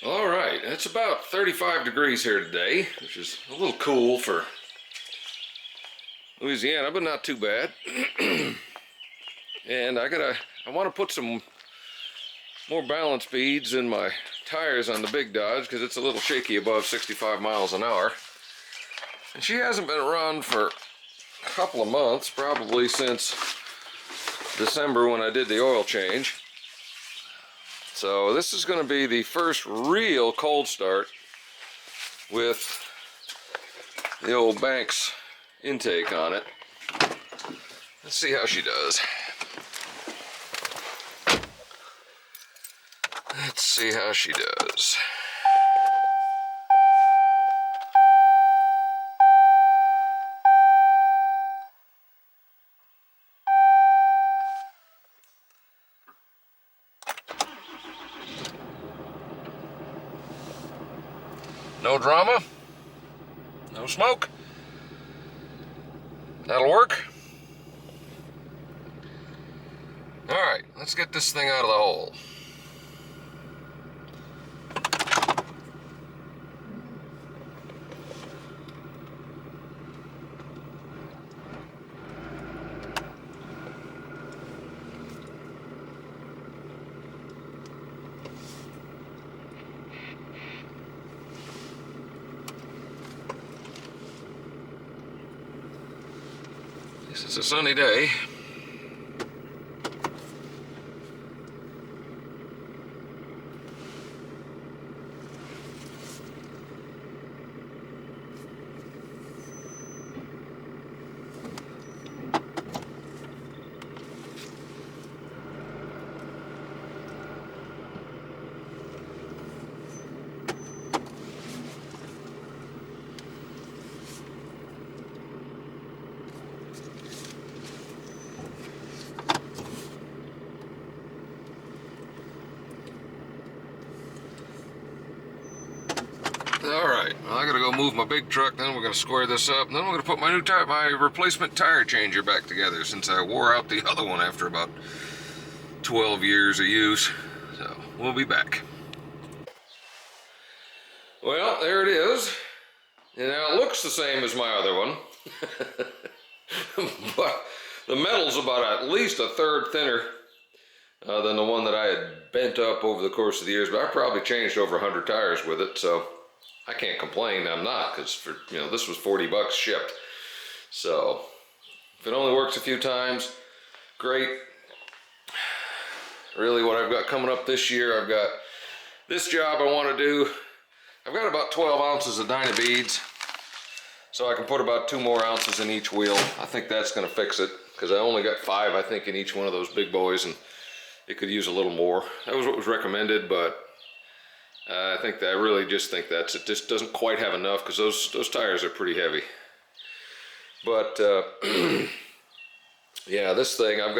All right, it's about 35 degrees here today, which is a little cool for Louisiana, but not too bad. And I want to put some more balance beads in my tires on the big Dodge because it's a little shaky above 65 miles an hour. And she hasn't been run for a couple of months, probably since December when I did the oil change. So this is going to be the first real cold start with the old Banks intake on it. Let's see how she does. Let's see how she does. No drama, no smoke. That'll work. All right, let's get this thing out of the hole. It's a sunny day. Alright, well, I gotta go move my big truck, then we're gonna square this up, and then we're gonna put my replacement tire changer back together since I wore out the other one after about 12 years of use. So, we'll be back. Well, there it is. And now it looks the same as my other one. But the metal's about at least a third thinner than the one that I had bent up over the course of the years, but I probably changed over 100 tires with it, so I can't complain. I'm not, because for this was 40 bucks shipped. So if it only works a few times, great. Really what I've got coming up this year, I've got this job I want to do. I've got about 12 ounces of Dyna beads, so I can put about 2 more ounces in each wheel. I think that's going to fix it, because I only got 5, I think, in each one of those big boys, and it could use a little more. That was what was recommended, but I really just think that's it. Just doesn't quite have enough, because those tires are pretty heavy. But yeah, this thing I'm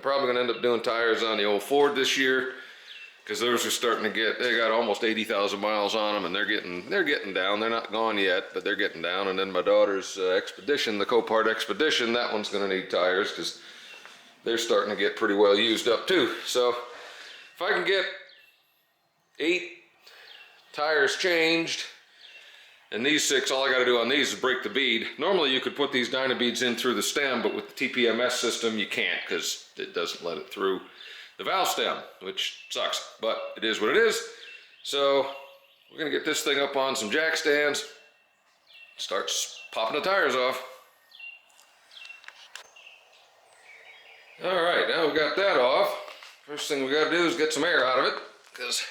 probably gonna end up doing tires on the old Ford this year, because those are starting to they got almost 80,000 miles on them, and they're getting down. They're not gone yet, but they're getting down. And then my daughter's Expedition, the Copart Expedition, that one's gonna need tires because they're starting to get pretty well used up too. So if I can get 8 tires changed, and these 6, all I got to do on these is break the bead. Normally you could put these Dyna beads in through the stem, but with the TPMS system you can't, because it doesn't let it through the valve stem, which sucks, but it is what it is. So we're gonna get this thing up on some jack stands, start popping the tires off. All right, now we got that off. First thing we got to do is get some air out of it, because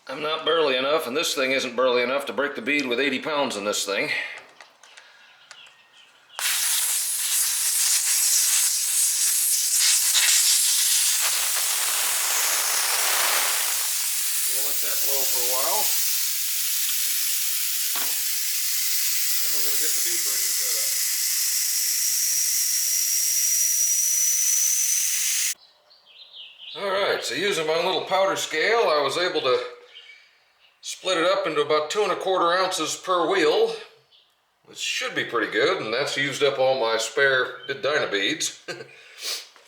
I'm not burly enough, and this thing isn't burly enough to break the bead with 80 pounds in this thing. We'll let that blow for a while. Then we're going to get the bead breaker set up. Alright, so using my little powder scale, I was able to split it up into about 2 1/4 ounces per wheel, which should be pretty good, and that's used up all my spare Dyna beads. I've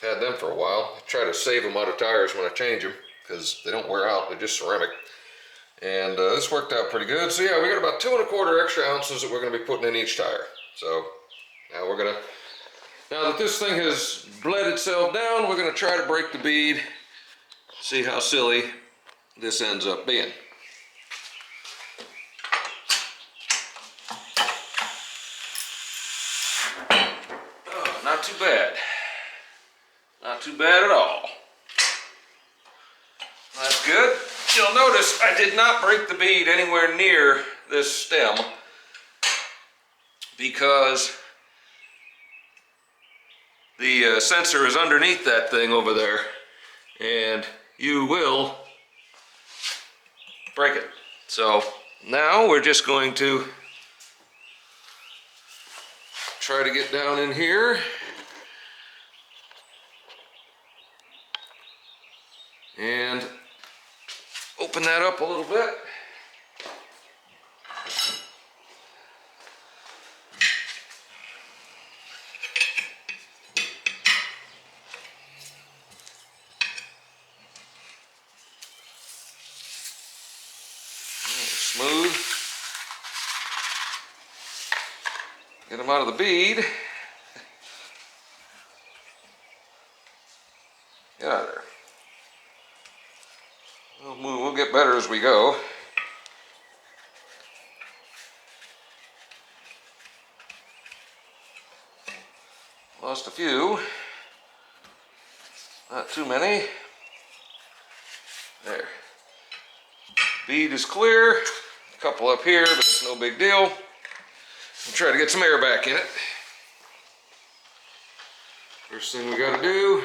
had them for a while. I try to save them out of tires when I change them. because they don't wear out, they're just ceramic. And this worked out pretty good. So yeah, we got about 2 1/4 extra ounces that we're going to be putting in each tire. So now now that this thing has bled itself down, we're going to try to break the bead, see how silly this ends up being. Oh, not too bad. Not too bad at all. That's good. You'll notice I did not break the bead anywhere near this stem because the sensor is underneath that thing over there, and you will break it. So now we're just going to try to get down in here and open that up a little bit. Smooth. Get them out of the bead. Get out of there. We'll get better as we go. Lost a few. Not too many. There. Bead is clear. A couple up here, but it's no big deal. We'll try to get some air back in it. First thing we gotta do,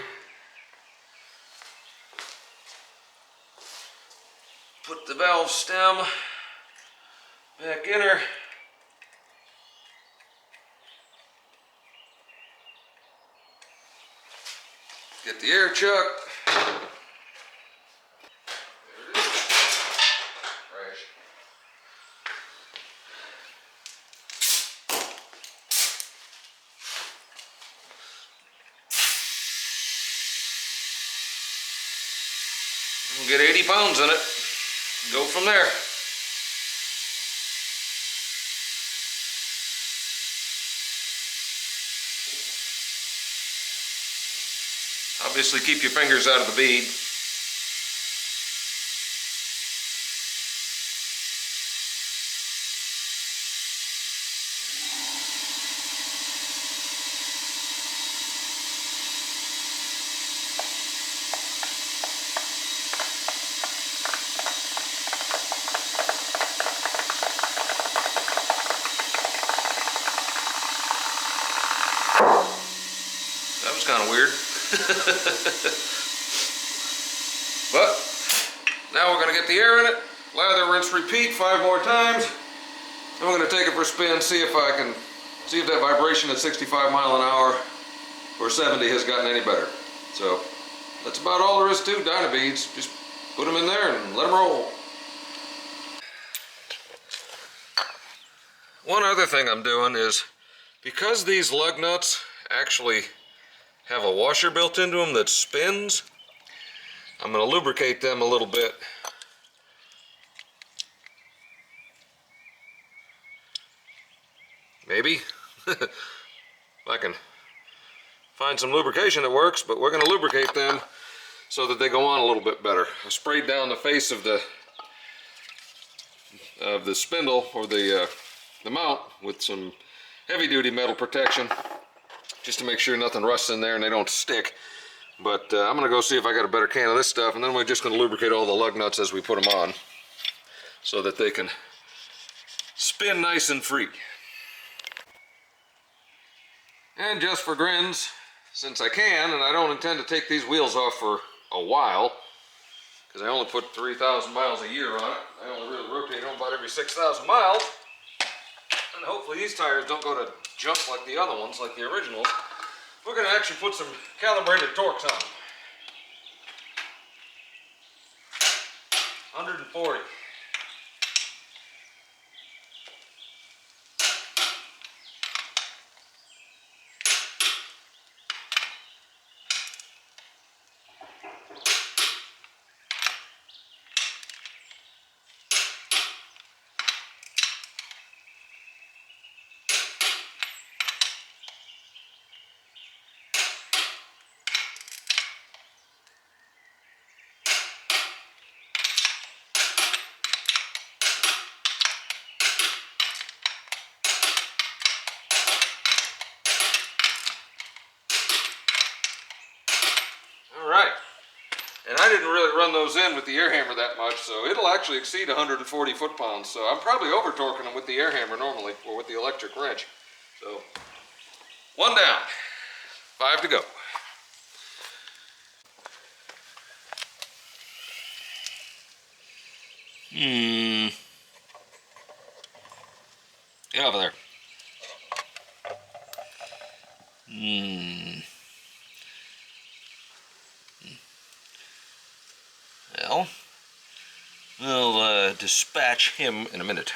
put the valve stem back in her. Get the air chuck. We'll get 80 pounds in it. Go from there. Obviously keep your fingers out of the bead. That was kind of weird. But now we're going to get the air in it, lather, rinse, repeat 5 more times. Then we're going to take it for a spin, see if that vibration at 65 mile an hour or 70 has gotten any better. So that's about all there is to Dynabeads. Just put them in there and let them roll. One other thing I'm doing is, because these lug nuts actually have a washer built into them that spins, I'm going to lubricate them a little bit. Maybe. If I can find some lubrication that works, but we're going to lubricate them so that they go on a little bit better. I sprayed down the face of the spindle, or the mount, with some heavy-duty metal protection, just to make sure nothing rusts in there and they don't stick. But I'm going to go see if I got a better can of this stuff, and then we're just going to lubricate all the lug nuts as we put them on so that they can spin nice and free. And just for grins, since I can, and I don't intend to take these wheels off for a while, because I only put 3,000 miles a year on it. I only really rotate them about every 6,000 miles. And hopefully these tires don't go to junk like the other ones, like the originals. We're going to actually put some calibrated torques on them. 140. And I didn't really run those in with the air hammer that much, so it'll actually exceed 140 foot-pounds. So I'm probably over-torquing them with the air hammer normally, or with the electric wrench. So, 1 down, 5 to go. Get over there. Well, we'll dispatch him in a minute.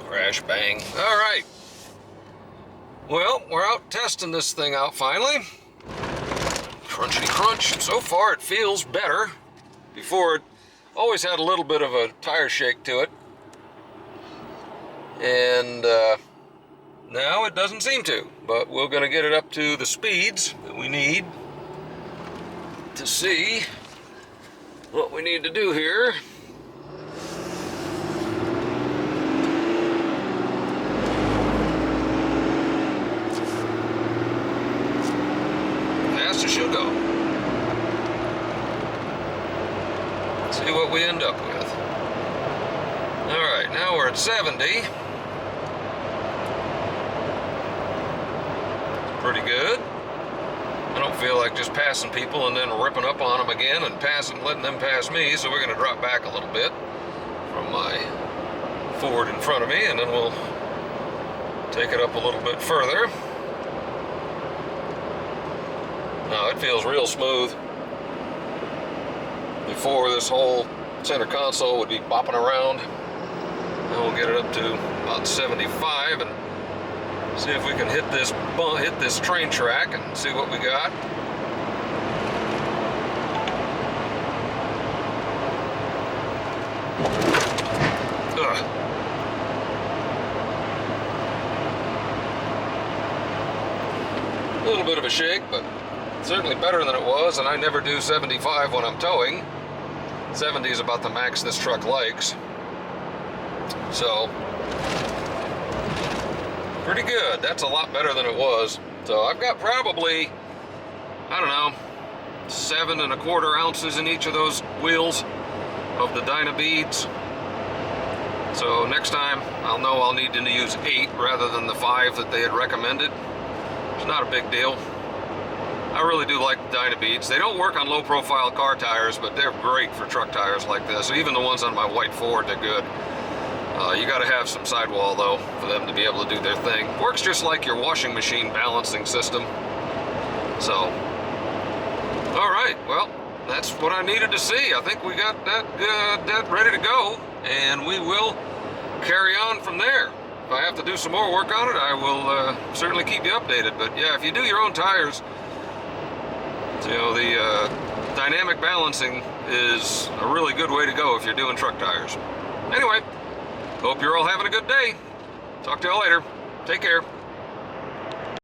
Crash, bang. All right. Well, we're out testing this thing out finally. Crunchy crunch. So far it feels better. Before it always had a little bit of a tire shake to it. And now it doesn't seem to, but we're going to get it up to the speeds that we need to see what we need to do here. Fast as she'll go. See what we end up with. All right, now we're at 70. Pretty good. I don't feel like just passing people and then ripping up on them again and letting them pass me, so we're going to drop back a little bit from my Ford in front of me, and then we'll take it up a little bit further. No, it feels real smooth. Before, this whole center console would be bopping around. Now we'll get it up to about 75 and see if we can hit this train track and see what we got. Ugh. A little bit of a shake, but certainly better than it was, and I never do 75 when I'm towing. 70 is about the max this truck likes. So, pretty good. That's a lot better than it was. So I've got probably, I don't know, 7 1/4 ounces in each of those wheels of the Dynabeads. So next time I'll know I'll need to use 8 rather than the 5 that they had recommended. It's not a big deal. I really do like the Dynabeads. They don't work on low profile car tires, but they're great for truck tires like this. Even the ones on my white Ford, they're good. You gotta have some sidewall though for them to be able to do their thing. Works just like your washing machine balancing system. So, all right, well, that's what I needed to see. I think we got that ready to go, and we will carry on from there. If I have to do some more work on it, I will certainly keep you updated. But yeah, if you do your own tires, you know, the dynamic balancing is a really good way to go if you're doing truck tires. Anyway, hope you're all having a good day. Talk to y'all later. Take care.